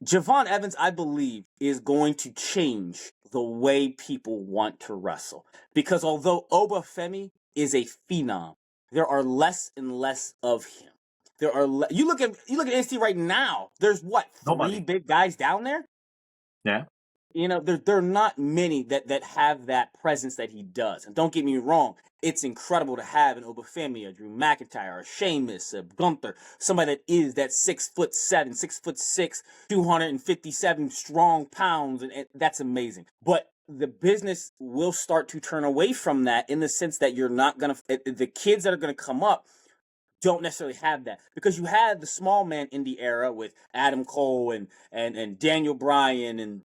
Javon Evans, I believe, is going to change the way people want to wrestle. Because although Oba Femi is a phenom, there are less and less of him. You look at NXT right now. There's what, three Nobody. big guys down there. Yeah. There are not many that have that presence that he does. And don't get me wrong, it's incredible to have an Oba Femi, a Drew McIntyre, a Sheamus, a Gunther, somebody that is that 6'7", 6'6", 257 strong pounds, and that's amazing. But the business will start to turn away from that in the sense that you're not gonna the kids that are gonna come up don't necessarily have that, because you had the small man indie era with Adam Cole and Daniel Bryan and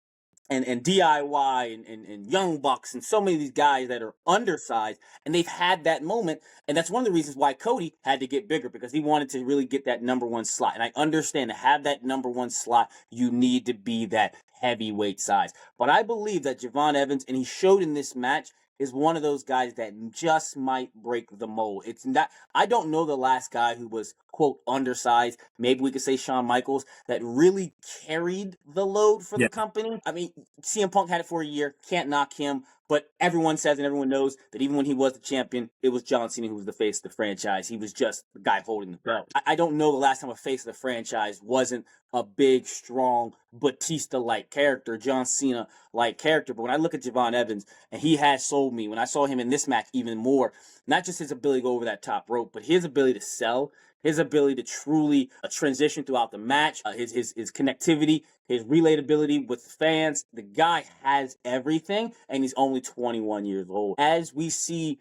DIY and Young Bucks and so many of these guys that are undersized, and they've had that moment. And that's one of the reasons why Cody had to get bigger, because he wanted to really get that number one slot. And I understand, to have that number one slot, you need to be that heavyweight size. But I believe that Javon Evans, and he showed in this match, is one of those guys that just might break the mold. It's not, I don't know the last guy who was, quote, undersized. Maybe we could say Shawn Michaels, that really carried the load for the company. I mean, CM Punk had it for a year. Can't knock him. But everyone says and everyone knows that even when he was the champion, it was John Cena who was the face of the franchise. He was just the guy holding the belt. I don't know the last time a face of the franchise wasn't a big, strong, Batista-like character, John Cena-like character. But when I look at Javon Evans, and he has sold me, when I saw him in this match even more, not just his ability to go over that top rope, but his ability to sell, his ability to truly transition throughout the match, his connectivity, his relatability with the fans. The guy has everything, and he's only 21 years old. As we've seen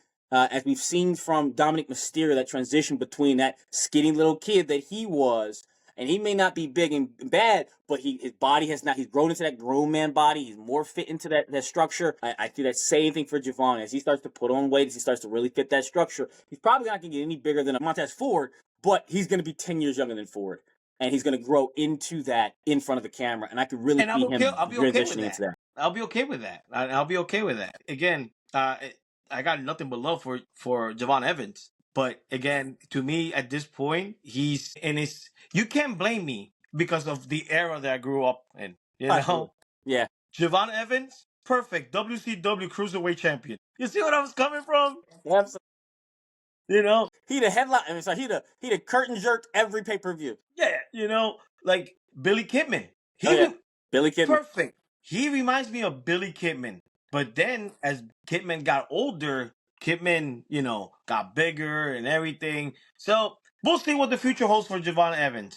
from Dominic Mysterio, that transition between that skinny little kid that he was, and he may not be big and bad, but his body has not, he's grown into that grown man body. He's more fit into that structure. I do that same thing for Javon. As he starts to put on weight, as he starts to really fit that structure, he's probably not going to get any bigger than Montez Ford, but he's going to be 10 years younger than Ford. And he's going to grow into that in front of the camera. And I could really see him transitioning into that. I'll be okay with that. I'll be okay with that. Again, I got nothing but love for Javon Evans. But again, to me, at this point, he's in his... You can't blame me because of the era that I grew up in. You know? Absolutely. Yeah. Javon Evans, perfect. WCW Cruiserweight Champion. You see what I was coming from? Absolutely. You know? He'd have headline. I mean, so he'd have curtain jerked every pay-per-view. Yeah, you know, like Billy Kidman. Billy Kidman. Perfect. He reminds me of Billy Kidman. But then as Kidman got older, Kidman, got bigger and everything. So we'll see what the future holds for Javon Evans.